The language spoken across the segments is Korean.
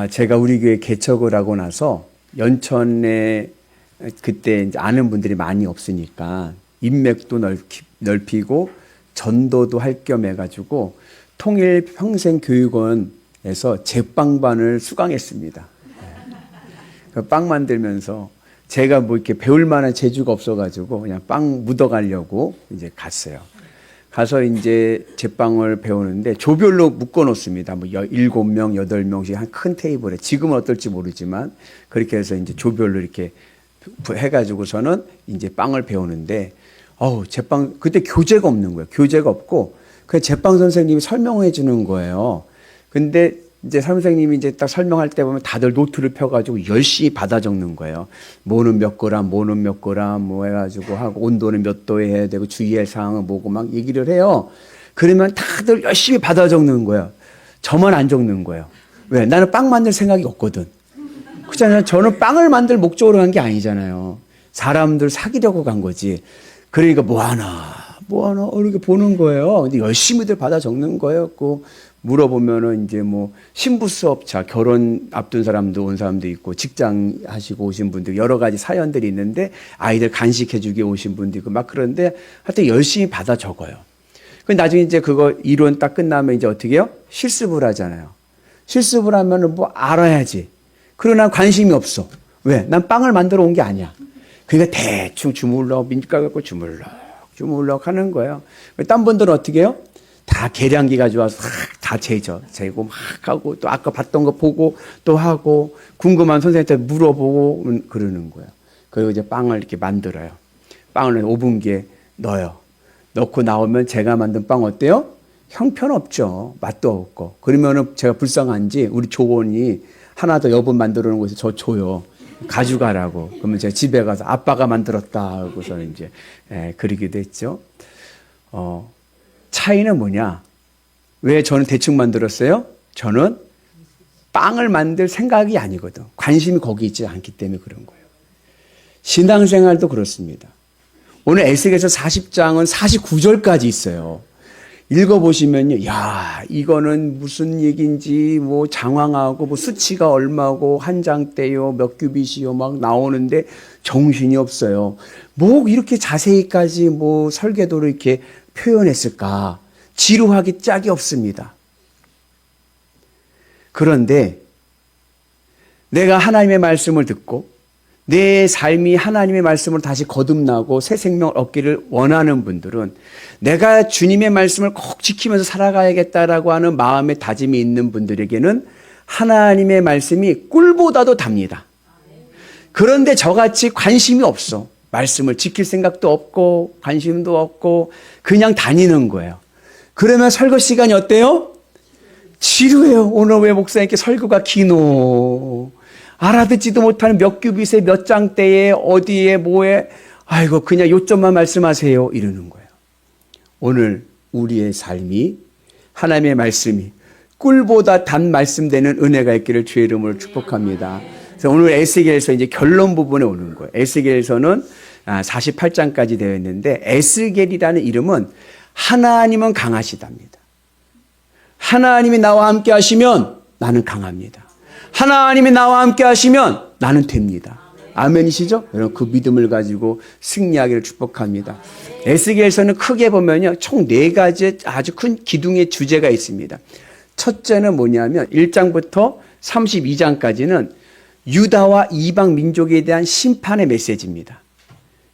제가 우리 교회 개척을 하고 나서 연천에 그때 이제 아는 분들이 많이 없으니까 인맥도 넓히고 전도도 할 겸 해가지고 통일평생교육원에서 제빵반을 수강했습니다. 빵 만들면서 제가 뭐 이렇게 배울 만한 재주가 없어가지고 그냥 빵 묻어가려고 이제 갔어요. 가서 이제 제빵을 배우는데 조별로 묶어 놓습니다. 뭐 7명, 8명씩 한 큰 테이블에. 지금은 어떨지 모르지만 그렇게 해서 이제 조별로 이렇게 해가지고서는 이제 빵을 배우는데, 제빵, 그때 교재가 없는 거예요. 교재가 없고, 그냥 제빵 선생님이 설명해 주는 거예요. 근데 이제 선생님이 이제 딱 설명할 때 보면 다들 노트를 펴가지고 열심히 받아 적는 거예요. 뭐는 몇 그램, 뭐는 몇 그램, 뭐 해가지고 하고, 온도는 몇 도에 해야 되고, 주의할 사항은 뭐고 막 얘기를 해요. 그러면 다들 열심히 받아 적는 거예요. 저만 안 적는 거예요. 왜? 나는 빵 만들 생각이 없거든. 그렇잖아요. 저는 빵을 만들 목적으로 간 게 아니잖아요. 사람들 사귀려고 간 거지. 그러니까 뭐 하나, 이렇게 보는 거예요. 근데 열심히들 받아 적는 거예요. 물어보면은 이제 뭐 신부 수업차, 결혼 앞둔 사람도 온 사람도 있고, 직장 하시고 오신 분들 여러 가지 사연들이 있는데, 아이들 간식해주기 오신 분도 있고 막 그런데 하여튼 열심히 받아 적어요. 그 나중에 이제 그거 이론 딱 끝나면 이제 어떻게 해요? 실습을 하잖아요. 실습을 하면은 뭐 알아야지. 그러나 관심이 없어. 왜? 난 빵을 만들어 온 게 아니야. 그러니까 대충 주물럭, 민가루 갖고 주물럭 하는 거예요. 딴 분들은 어떻게 해요? 다 계량기 가져와서 다 재고 막 하고, 또 아까 봤던 거 보고 또 하고, 궁금한 선생님한테 물어보고 그러는 거예요. 그리고 이제 빵을 이렇게 만들어요. 빵을 오븐기에 넣어요. 넣고 나오면 제가 만든 빵 어때요? 형편없죠. 맛도 없고. 그러면은 제가 불쌍한지 우리 조원이 하나 더 여분 만들어 놓은 곳에 저 줘요. 가져가라고. 그러면 제가 집에 가서 아빠가 만들었다 하고서 이제 그러기도 했죠. 차이는 뭐냐? 왜 저는 대충 만들었어요? 저는 빵을 만들 생각이 아니거든. 관심이 거기 있지 않기 때문에 그런 거예요. 신앙생활도 그렇습니다. 오늘 에스겔서 40장은 49절까지 있어요. 읽어보시면요. 야, 이거는 무슨 얘기인지 뭐 장황하고 뭐 수치가 얼마고 한 장대요, 몇 규빗이요 막 나오는데 정신이 없어요. 뭐 이렇게 자세히까지 뭐 설계도로 이렇게 표현했을까? 지루하기 짝이 없습니다. 그런데 내가 하나님의 말씀을 듣고 내 삶이 하나님의 말씀으로 다시 거듭나고 새 생명을 얻기를 원하는 분들은 내가 주님의 말씀을 꼭 지키면서 살아가야겠다라고 하는 마음의 다짐이 있는 분들에게는 하나님의 말씀이 꿀보다도 답니다. 그런데 저같이 관심이 없어. 말씀을 지킬 생각도 없고 관심도 없고 그냥 다니는 거예요. 그러면 설교 시간이 어때요? 지루해요. 오늘 왜 목사님께 설교가 기노? 알아듣지도 못하는 몇 규빗에 몇 장대에 어디에 뭐에 아이고 그냥 요점만 말씀하세요 이러는 거예요. 오늘 우리의 삶이 하나님의 말씀이 꿀보다 단 말씀되는 은혜가 있기를 주의 이름으로 축복합니다. 그래서 오늘 에스겔서 이제 결론 부분에 오는 거예요. 에스겔서는 48장까지 되어 있는데 에스겔이라는 이름은 하나님은 강하시답니다. 하나님이 나와 함께 하시면 나는 강합니다. 하나님이 나와 함께 하시면 나는 됩니다. 아멘이시죠? 여러분 그 믿음을 가지고 승리하기를 축복합니다. 에스겔서는 크게 보면요. 총 4가지의 아주 큰 기둥의 주제가 있습니다. 첫째는 뭐냐면 1장부터 32장까지는 유다와 이방 민족에 대한 심판의 메시지입니다.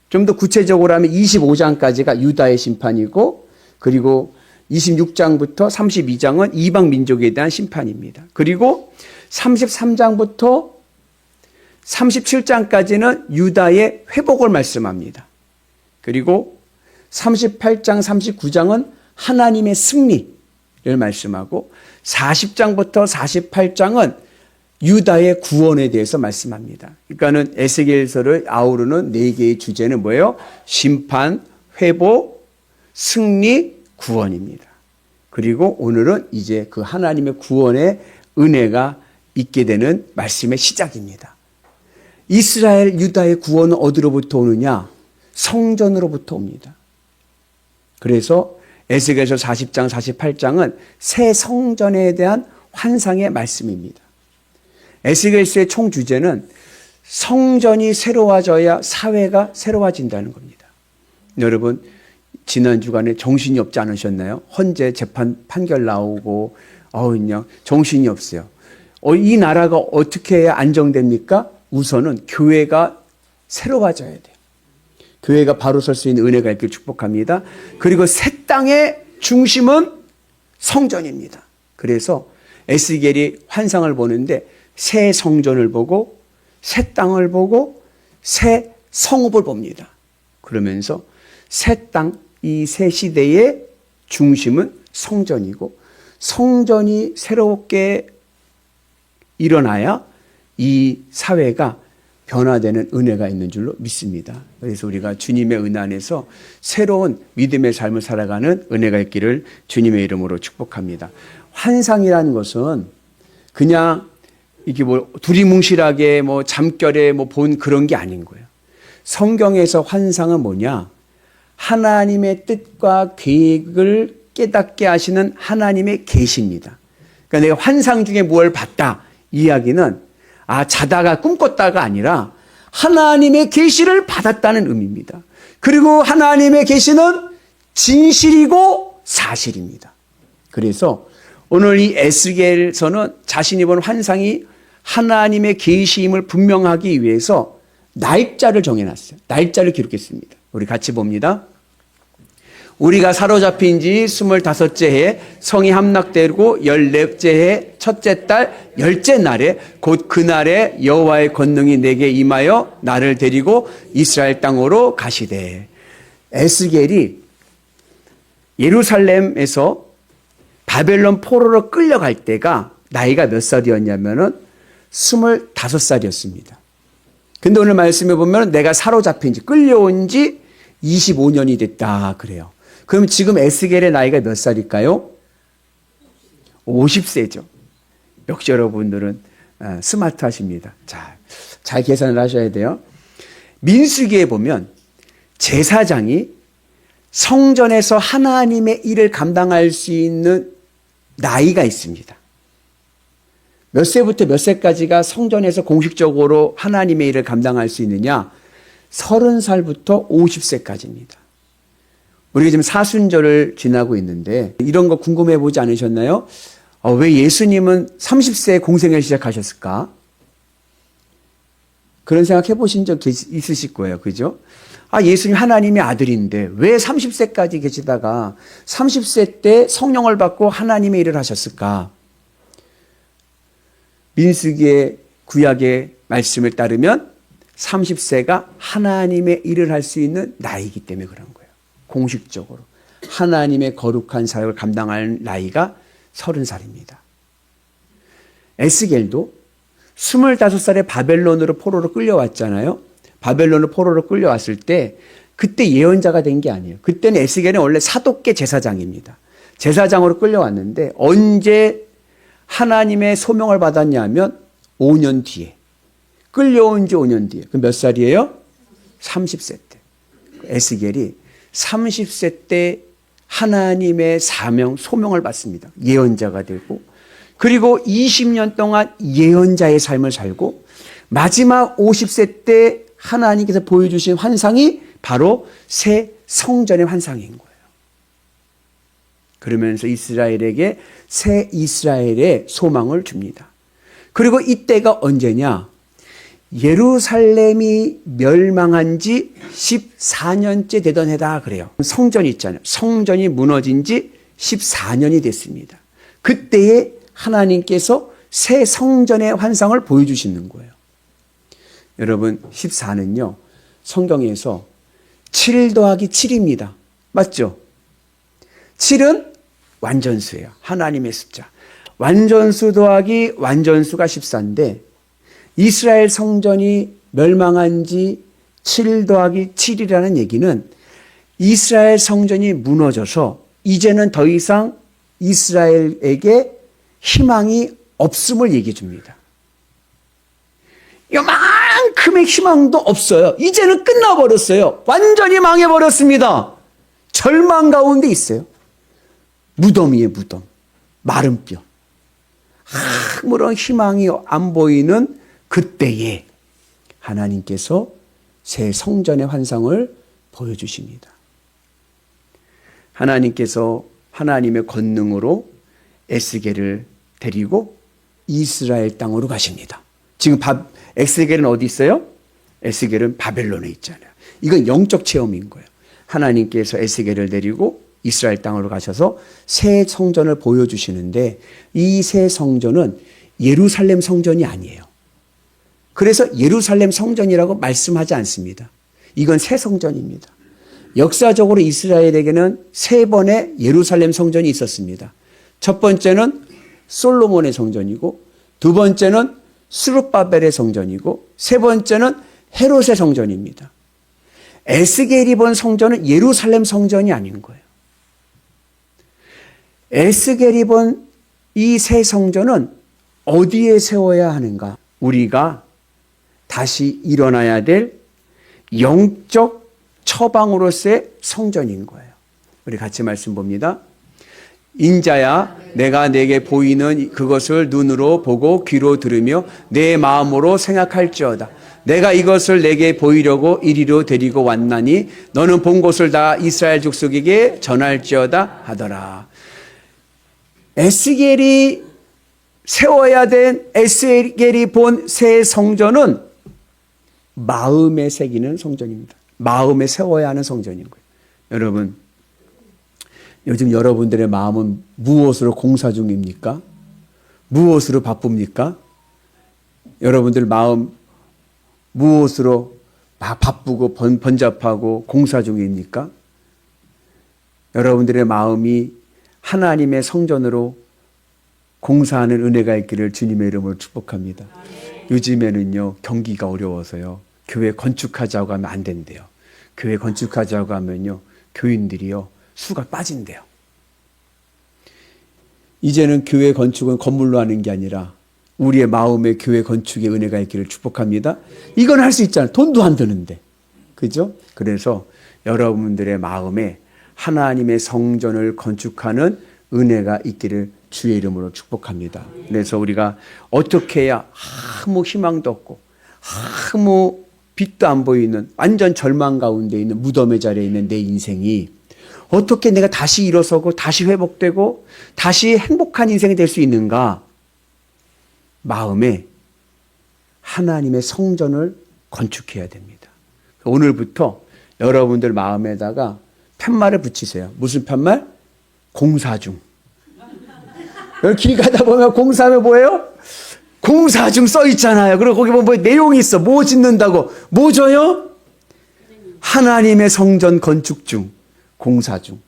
좀 더 구체적으로 하면 25장까지가 유다의 심판이고 그리고 26장부터 32장은 이방 민족에 대한 심판입니다. 그리고 33장부터 37장까지는 유다의 회복을 말씀합니다. 그리고 38장, 39장은 하나님의 승리를 말씀하고 40장부터 48장은 유다의 구원에 대해서 말씀합니다. 그러니까는 에스겔서를 아우르는 4개의 주제는 뭐예요? 심판, 회복, 승리, 구원입니다. 그리고 오늘은 이제 그 하나님의 구원의 은혜가 있게 되는 말씀의 시작입니다. 이스라엘 유다의 구원은 어디로부터 오느냐? 성전으로부터 옵니다. 그래서 에스겔서 40장, 48장은 새 성전에 대한 환상의 말씀입니다. 에스겔서의 총 주제는 성전이 새로워져야 사회가 새로워진다는 겁니다. 여러분, 지난 주간에 정신이 없지 않으셨나요? 헌재 재판 판결 나오고 그냥 정신이 없어요. 이 나라가 어떻게 해야 안정됩니까? 우선은 교회가 새로워져야 돼요. 교회가 바로 설 수 있는 은혜가 있길 축복합니다. 그리고 새 땅의 중심은 성전입니다. 그래서 에스겔이 환상을 보는데 새 성전을 보고 새 땅을 보고 새 성읍을 봅니다. 그러면서 새 땅, 이 새 시대의 중심은 성전이고 성전이 새롭게 일어나야 이 사회가 변화되는 은혜가 있는 줄로 믿습니다. 그래서 우리가 주님의 은혜 안에서 새로운 믿음의 삶을 살아가는 은혜가 있기를 주님의 이름으로 축복합니다. 환상이라는 것은 그냥 이게 두리뭉실하게 잠결에 본 그런 게 아닌 거예요. 성경에서 환상은 뭐냐? 하나님의 뜻과 계획을 깨닫게 하시는 하나님의 계시입니다. 그러니까 내가 환상 중에 뭘 봤다. 이 이야기는 자다가 꿈꿨다가 아니라 하나님의 계시를 받았다는 의미입니다. 그리고 하나님의 계시는 진실이고 사실입니다. 그래서 오늘 이 에스겔서는 자신이 본 환상이 하나님의 계시임을 분명하기 위해서 날짜를 정해놨어요. 날짜를 기록했습니다. 우리 같이 봅니다. 우리가 사로잡힌 지 25째 해에 성이 함락되고 14째 해 첫째 달 10째 날에 곧 그날에 여호와의 권능이 내게 임하여 나를 데리고 이스라엘 땅으로 가시되. 에스겔이 예루살렘에서 바벨론 포로로 끌려갈 때가 나이가 몇 살이었냐면은 25살이었습니다. 근데 오늘 말씀해 보면 내가 사로잡힌 지 끌려온 지 25년이 됐다 그래요. 그럼 지금 에스겔의 나이가 몇 살일까요? 50세죠. 역시 여러분들은 스마트하십니다. 잘 계산을 하셔야 돼요. 민수기에 보면 제사장이 성전에서 하나님의 일을 감당할 수 있는 나이가 있습니다. 몇 세부터 몇 세까지가 성전에서 공식적으로 하나님의 일을 감당할 수 있느냐? 30살부터 50세까지입니다. 우리가 지금 사순절을 지나고 있는데 이런 거 궁금해 보지 않으셨나요? 왜 예수님은 30세에 공생을 시작하셨을까? 그런 생각 해보신 적 있으실 거예요. 그죠? 예수님 하나님의 아들인데 왜 30세까지 계시다가 30세 때 성령을 받고 하나님의 일을 하셨을까? 민수기의 구약의 말씀을 따르면 30세가 하나님의 일을 할 수 있는 나이이기 때문에 그런 거예요. 공식적으로. 하나님의 거룩한 사역을 감당할 나이가 30살입니다. 에스겔도 25살에 바벨론으로 포로로 끌려왔잖아요. 바벨론으로 포로로 끌려왔을 때 그때 예언자가 된 게 아니에요. 그때는 에스겔은 원래 사독계 제사장입니다. 제사장으로 끌려왔는데 언제 하나님의 소명을 받았냐면 5년 뒤에. 끌려온 지 5년 뒤에. 그 몇 살이에요? 30세 때. 에스겔이 30세 때 하나님의 사명, 소명을 받습니다. 예언자가 되고 그리고 20년 동안 예언자의 삶을 살고 마지막 50세 때 하나님께서 보여주신 환상이 바로 새 성전의 환상인 거예요. 그러면서 이스라엘에게 새 이스라엘의 소망을 줍니다. 그리고 이때가 언제냐? 예루살렘이 멸망한 지 14년째 되던 해다 그래요. 성전이 있잖아요. 성전이 무너진 지 14년이 됐습니다. 그때에 하나님께서 새 성전의 환상을 보여주시는 거예요. 여러분 14는요. 성경에서 7 더하기 7입니다. 맞죠? 7은 완전수예요. 하나님의 숫자. 완전수 더하기 완전수가 14인데 이스라엘 성전이 멸망한 지 7 더하기 7이라는 얘기는 이스라엘 성전이 무너져서 이제는 더 이상 이스라엘에게 희망이 없음을 얘기해 줍니다. 요만큼의 희망도 없어요. 이제는 끝나버렸어요. 완전히 망해버렸습니다. 절망 가운데 있어요. 무덤 위에 무덤, 마른 뼈. 아무런 희망이 안 보이는 그때에 하나님께서 새 성전의 환상을 보여주십니다. 하나님께서 하나님의 권능으로 에스겔을 데리고 이스라엘 땅으로 가십니다. 지금 에스겔은 어디 있어요? 에스겔은 바벨론에 있잖아요. 이건 영적 체험인 거예요. 하나님께서 에스겔을 데리고 이스라엘 땅으로 가셔서 새 성전을 보여주시는데 이 새 성전은 예루살렘 성전이 아니에요. 그래서 예루살렘 성전이라고 말씀하지 않습니다. 이건 새 성전입니다. 역사적으로 이스라엘에게는 세 번의 예루살렘 성전이 있었습니다. 첫 번째는 솔로몬의 성전이고, 두 번째는 스룹바벨의 성전이고, 세 번째는 헤롯의 성전입니다. 에스겔이 본 성전은 예루살렘 성전이 아닌 거예요. 에스겔이 본 이 새 성전은 어디에 세워야 하는가? 우리가 다시 일어나야 될 영적 처방으로서의 성전인 거예요. 우리 같이 말씀 봅니다. 인자야, 내가 내게 보이는 그것을 눈으로 보고 귀로 들으며 내 마음으로 생각할지어다. 내가 이것을 내게 보이려고 이리로 데리고 왔나니 너는 본 것을 다 이스라엘 족속에게 전할지어다 하더라. 에스겔이 세워야 된 에스겔이 본 새 성전은 마음에 새기는 성전입니다. 마음에 세워야 하는 성전인 거예요. 여러분, 요즘 여러분들의 마음은 무엇으로 공사 중입니까? 무엇으로 바쁩니까? 여러분들 마음 무엇으로 바쁘고 번잡하고 공사 중입니까? 여러분들의 마음이 하나님의 성전으로 공사하는 은혜가 있기를 주님의 이름으로 축복합니다. 요즘에는요, 경기가 어려워서요, 교회 건축하자고 하면 안 된대요. 교회 건축하자고 하면요, 교인들이요, 수가 빠진대요. 이제는 교회 건축은 건물로 하는 게 아니라 우리의 마음의 교회 건축의 은혜가 있기를 축복합니다. 이건 할 수 있잖아요. 돈도 안 드는데. 그죠? 그래서 여러분들의 마음에 하나님의 성전을 건축하는 은혜가 있기를 주의 이름으로 축복합니다. 그래서 우리가 어떻게 해야 아무 희망도 없고 아무 빛도 안 보이는 완전 절망 가운데 있는 무덤의 자리에 있는 내 인생이 어떻게 내가 다시 일어서고 다시 회복되고 다시 행복한 인생이 될 수 있는가? 마음에 하나님의 성전을 건축해야 됩니다. 오늘부터 여러분들 마음에다가 편말을 붙이세요. 무슨 편말? 공사 중. 여기 길 가다 보면 공사하면 뭐예요? 공사 중 써 있잖아요. 그리고 거기 보면 뭐 내용이 있어. 뭐 짓는다고. 뭐 줘요? 하나님의 성전 건축 중. 공사 중.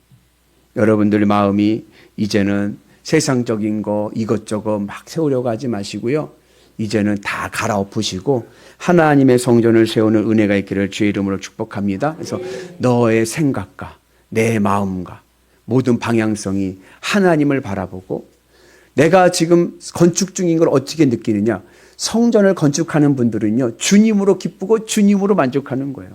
여러분들 마음이 이제는 세상적인 거 이것저것 막 세우려고 하지 마시고요. 이제는 다 갈아엎으시고 하나님의 성전을 세우는 은혜가 있기를 주의 이름으로 축복합니다. 그래서 너의 생각과 내 마음과 모든 방향성이 하나님을 바라보고 내가 지금 건축 중인 걸 어떻게 느끼느냐. 성전을 건축하는 분들은요, 주님으로 기쁘고 주님으로 만족하는 거예요.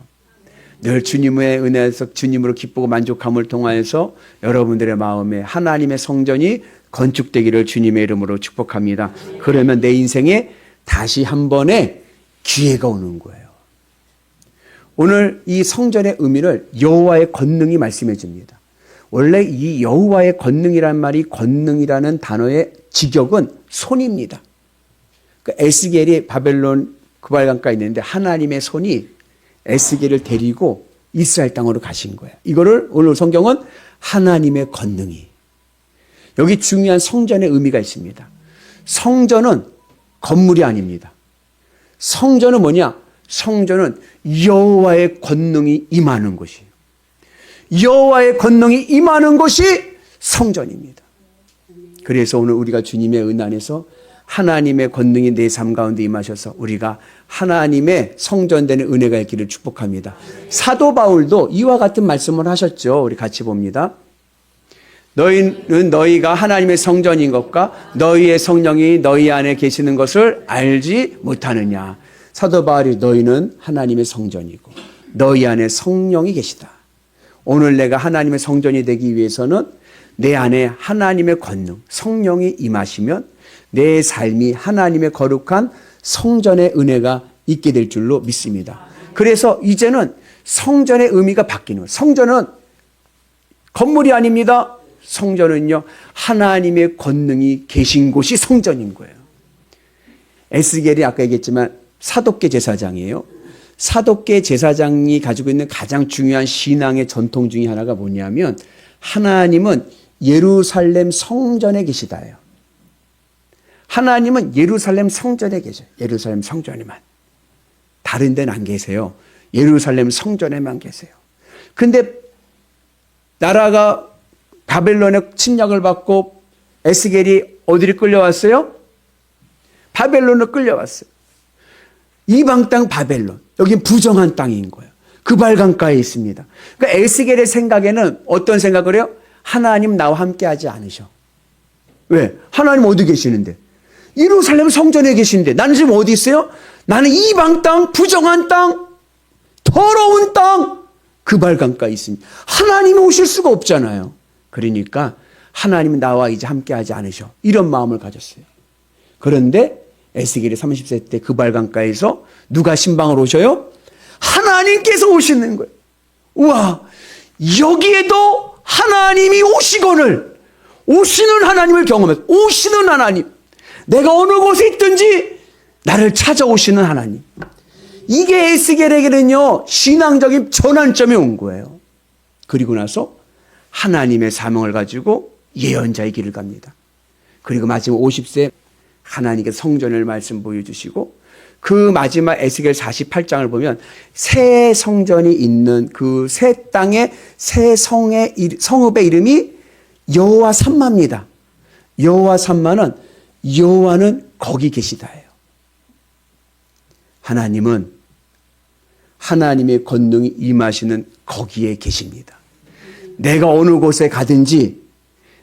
늘 주님의 은혜에서 주님으로 기쁘고 만족함을 통하여서 여러분들의 마음에 하나님의 성전이 건축되기를 주님의 이름으로 축복합니다. 그러면 내 인생에 다시 한 번의 기회가 오는 거예요. 오늘 이 성전의 의미를 여호와의 권능이 말씀해 줍니다. 원래 이 여호와의 권능이란 말이 권능이라는 단어의 직역은 손입니다. 에스겔이 바벨론 구발강가에 있는데 하나님의 손이 에스겔을 데리고 이스라엘 땅으로 가신 거예요. 이거를 오늘 성경은 하나님의 권능이. 여기 중요한 성전의 의미가 있습니다. 성전은 건물이 아닙니다. 성전은 뭐냐? 성전은 여호와의 권능이 임하는 곳이에요. 여호와의 권능이 임하는 곳이 성전입니다. 그래서 오늘 우리가 주님의 은 안에서 하나님의 권능이 내 삶 가운데 임하셔서 우리가 하나님의 성전되는 은혜가 있기를 축복합니다. 사도 바울도 이와 같은 말씀을 하셨죠. 우리 같이 봅니다. 너희는 너희가 하나님의 성전인 것과 너희의 성령이 너희 안에 계시는 것을 알지 못하느냐. 사도 바울이 너희는 하나님의 성전이고 너희 안에 성령이 계시다. 오늘 내가 하나님의 성전이 되기 위해서는 내 안에 하나님의 권능, 성령이 임하시면 내 삶이 하나님의 거룩한 성전의 은혜가 있게 될 줄로 믿습니다. 그래서 이제는 성전의 의미가 바뀌는 거예요. 성전은 건물이 아닙니다. 성전은요, 하나님의 권능이 계신 곳이 성전인 거예요. 에스겔이 아까 얘기했지만 사독계 제사장이에요. 사독계 제사장이 가지고 있는 가장 중요한 신앙의 전통 중에 하나가 뭐냐면 하나님은 예루살렘 성전에 계시다예요. 하나님은 예루살렘 성전에 계셔요. 예루살렘 성전에만. 다른 데는 안 계세요. 예루살렘 성전에만 계세요. 근데 나라가 바벨론의 침략을 받고 에스겔이 어디를 끌려왔어요? 바벨론을 끌려왔어요. 이방 땅 바벨론. 여긴 부정한 땅인 거예요. 그발 강가에 있습니다. 그러니까 에스겔의 생각에는 어떤 생각을 해요? 하나님 나와 함께 하지 않으셔. 왜? 하나님 어디 계시는데? 예루살렘 성전에 계시는데 나는 지금 어디 있어요? 나는 이방 땅, 부정한 땅, 더러운 땅, 그발 강가에 있습니다. 하나님이 오실 수가 없잖아요. 그러니까 하나님은 나와 이제 함께 하지 않으셔. 이런 마음을 가졌어요. 그런데 에스겔이 30세 때 그발 강가에서 누가 신방을 오셔요? 하나님께서 오시는 거예요. 우와, 여기에도 하나님이 오시거늘, 오시는 하나님을 경험해서, 오시는 하나님, 내가 어느 곳에 있든지 나를 찾아오시는 하나님. 이게 에스겔에게는요, 신앙적인 전환점이 온 거예요. 그리고 나서 하나님의 사명을 가지고 예언자의 길을 갑니다. 그리고 마지막 50세 하나님께서 성전을 말씀 보여주시고 그 마지막 에스겔 48장을 보면 새 성전이 있는 그 새 땅의 새 성읍의 이름이 여호와 삼마입니다. 여호와 삼마는 여호와는 거기 계시다예요. 하나님은 하나님의 권능이 임하시는 거기에 계십니다. 내가 어느 곳에 가든지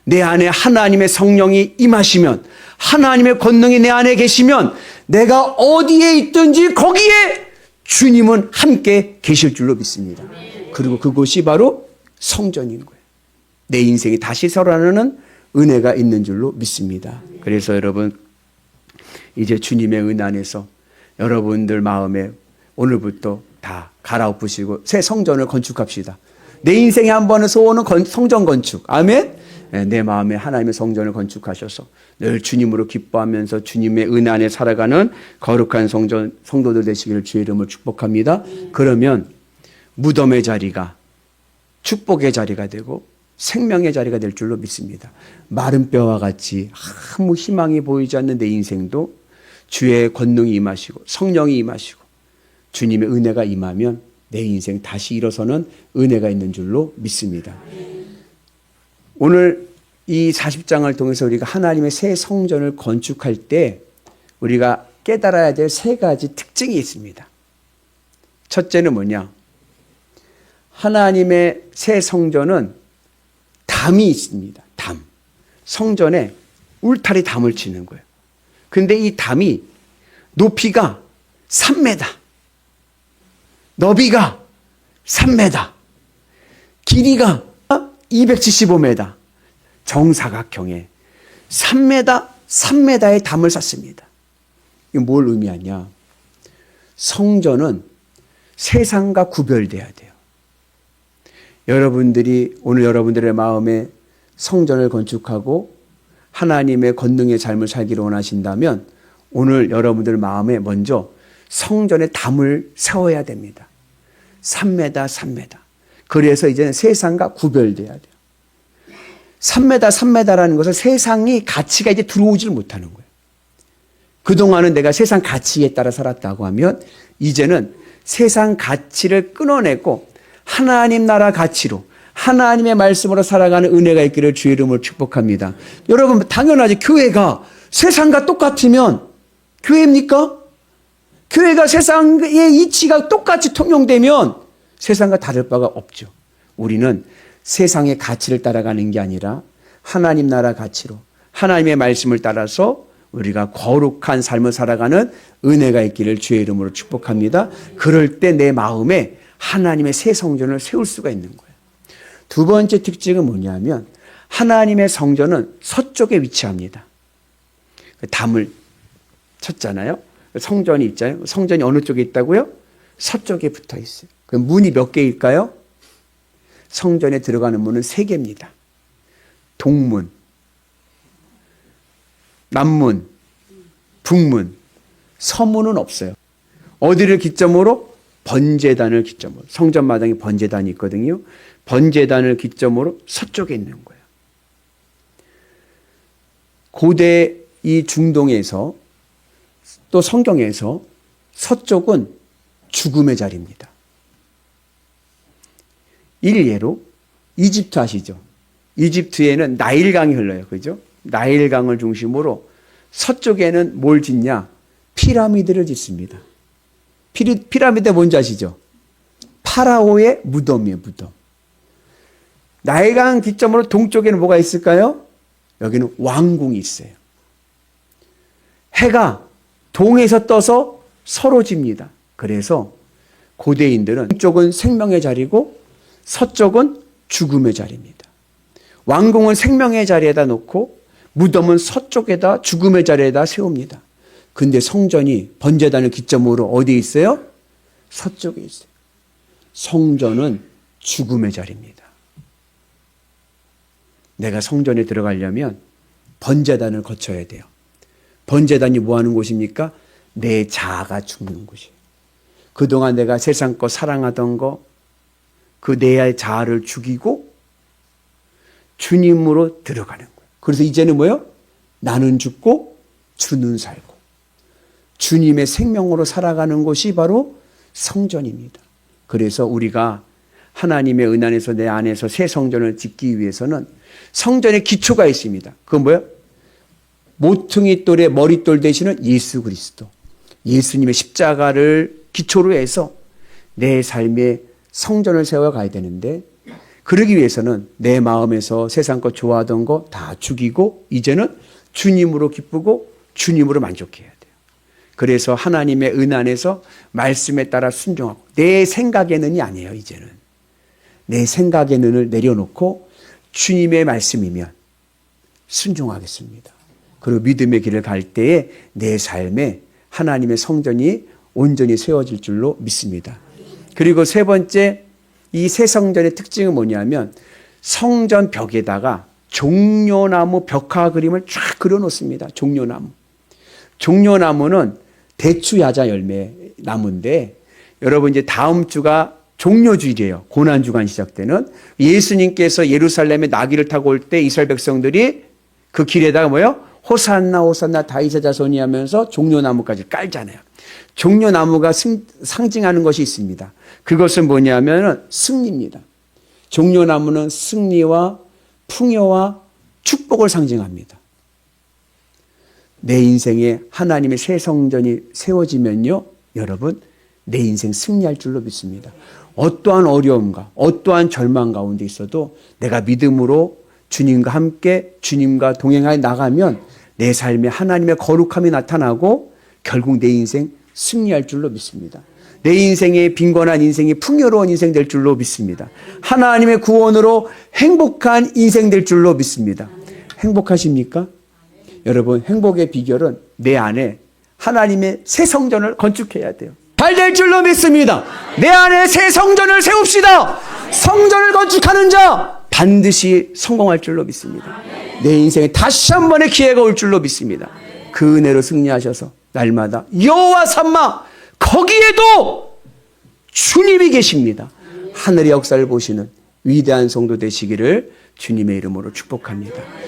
내 안에 하나님의 성령이 임하시면, 하나님의 권능이 내 안에 계시면 내가 어디에 있든지 거기에 주님은 함께 계실 줄로 믿습니다. 그리고 그곳이 바로 성전인 거예요. 내 인생이 다시 살아나는 은혜가 있는 줄로 믿습니다. 그래서 여러분, 이제 주님의 은혜 안에서 여러분들 마음에 오늘부터 다 갈아엎으시고 새 성전을 건축합시다. 내 인생에 한 번의 소원은 성전 건축. 아멘. 내 마음에 하나님의 성전을 건축하셔서 늘 주님으로 기뻐하면서 주님의 은혜 안에 살아가는 거룩한 성도들 되시기를 주의 이름으로 축복합니다. 그러면 무덤의 자리가 축복의 자리가 되고 생명의 자리가 될 줄로 믿습니다. 마른 뼈와 같이 아무 희망이 보이지 않는 내 인생도 주의 권능이 임하시고 성령이 임하시고 주님의 은혜가 임하면 내 인생 다시 일어서는 은혜가 있는 줄로 믿습니다. 오늘 이 40장을 통해서 우리가 하나님의 새 성전을 건축할 때 우리가 깨달아야 될 세 가지 특징이 있습니다. 첫째는 뭐냐? 하나님의 새 성전은 담이 있습니다. 담. 성전에 울타리 담을 치는 거예요. 근데 이 담이 높이가 3m, 너비가 3m, 길이가 275m, 정사각형에 3m, 3m의 담을 쌓습니다. 이게 뭘 의미하냐? 성전은 세상과 구별돼야 돼요. 여러분들이 오늘 여러분들의 마음에 성전을 건축하고 하나님의 권능의 삶을 살기를 원하신다면 오늘 여러분들 마음에 먼저 성전의 담을 세워야 됩니다. 3m, 3m. 그래서 이제는 세상과 구별돼야 돼요. 3m, 3m라는 것은 세상이 가치가 이제 들어오질 못하는 거예요. 그동안은 내가 세상 가치에 따라 살았다고 하면 이제는 세상 가치를 끊어내고 하나님 나라 가치로 하나님의 말씀으로 살아가는 은혜가 있기를 주의 이름으로 축복합니다. 여러분, 당연하지. 교회가 세상과 똑같으면 교회입니까? 교회가 세상의 이치가 똑같이 통용되면 세상과 다를 바가 없죠. 우리는 세상의 가치를 따라가는 게 아니라 하나님 나라 가치로 하나님의 말씀을 따라서 우리가 거룩한 삶을 살아가는 은혜가 있기를 주의 이름으로 축복합니다. 그럴 때 내 마음에 하나님의 새 성전을 세울 수가 있는 거예요. 두 번째 특징은 뭐냐면 하나님의 성전은 서쪽에 위치합니다. 담을 쳤잖아요. 성전이 있잖아요. 성전이 어느 쪽에 있다고요? 서쪽에 붙어 있어요. 그럼 문이 몇 개일까요? 성전에 들어가는 문은 3개입니다. 동문, 남문, 북문, 서문은 없어요. 어디를 기점으로? 번제단을 기점으로. 성전 마당에 번제단이 있거든요. 번제단을 기점으로 서쪽에 있는 거예요. 고대 이 중동에서 또 성경에서 서쪽은 죽음의 자리입니다. 일례로 이집트 아시죠? 이집트에는 나일강이 흘러요. 그죠? 나일강을 중심으로 서쪽에는 뭘 짓냐? 피라미드를 짓습니다. 피라미드 뭔지 아시죠? 파라오의 무덤이에요. 무덤. 나일강 기점으로 동쪽에는 뭐가 있을까요? 여기는 왕궁이 있어요. 해가 동에서 떠서 서로 집니다. 그래서 고대인들은 동쪽은 생명의 자리고 서쪽은 죽음의 자리입니다. 왕궁은 생명의 자리에다 놓고 무덤은 서쪽에다 죽음의 자리에다 세웁니다. 근데 성전이 번제단을 기점으로 어디에 있어요? 서쪽에 있어요. 성전은 죽음의 자리입니다. 내가 성전에 들어가려면 번제단을 거쳐야 돼요. 번제단이 뭐 하는 곳입니까? 내 자아가 죽는 곳이에요. 그동안 내가 세상 거 사랑하던 거, 그 내 자아를 죽이고 주님으로 들어가는 거예요. 그래서 이제는 뭐예요? 나는 죽고 주는 살고 주님의 생명으로 살아가는 곳이 바로 성전입니다. 그래서 우리가 하나님의 은 안에서 내 안에서 새 성전을 짓기 위해서는 성전의 기초가 있습니다. 그건 뭐예요? 모퉁이 돌의 머릿돌 되시는 예수 그리스도. 예수님의 십자가를 기초로 해서 내 삶에 성전을 세워가야 되는데 그러기 위해서는 내 마음에서 세상 것 좋아하던 거 다 죽이고 이제는 주님으로 기쁘고 주님으로 만족해야 돼요. 그래서 하나님의 은 안에서 말씀에 따라 순종하고 내 생각의 는이 아니에요. 이제는 내 생각의 는을 내려놓고 주님의 말씀이면 순종하겠습니다. 그리고 믿음의 길을 갈 때에 내 삶에 하나님의 성전이 온전히 세워질 줄로 믿습니다. 그리고 세 번째, 이 새 성전의 특징은 뭐냐면 성전 벽에다가 종려나무 벽화 그림을 쫙 그려놓습니다. 종려나무. 종려나무는 대추야자 열매 나무인데 여러분 이제 다음 주가 종려주일이에요. 고난주간 시작되는. 예수님께서 예루살렘에 나귀를 타고 올 때 이스라엘 백성들이 그 길에다가 뭐예요? 호산나 호산나 다윗의 자손이 하면서 종려나무까지 깔잖아요. 종려나무가 상징하는 것이 있습니다. 그것은 뭐냐면 승리입니다. 종려나무는 승리와 풍요와 축복을 상징합니다. 내 인생에 하나님의 새 성전이 세워지면요, 여러분 내 인생 승리할 줄로 믿습니다. 어떠한 어려움과 어떠한 절망 가운데 있어도 내가 믿음으로 주님과 함께 주님과 동행하여 나가면 내 삶에 하나님의 거룩함이 나타나고 결국 내 인생 승리할 줄로 믿습니다. 내 인생의 빈곤한 인생이 풍요로운 인생 될 줄로 믿습니다. 하나님의 구원으로 행복한 인생 될 줄로 믿습니다. 행복하십니까? 여러분 행복의 비결은 내 안에 하나님의 새 성전을 건축해야 돼요. 잘 될 줄로 믿습니다. 내 안에 새 성전을 세웁시다. 성전을 건축하는 자 반드시 성공할 줄로 믿습니다. 내 인생에 다시 한 번의 기회가 올 줄로 믿습니다. 그 은혜로 승리하셔서 날마다 여호와 삼마 거기에도 주님이 계십니다. 하늘의 역사를 보시는 위대한 성도 되시기를 주님의 이름으로 축복합니다.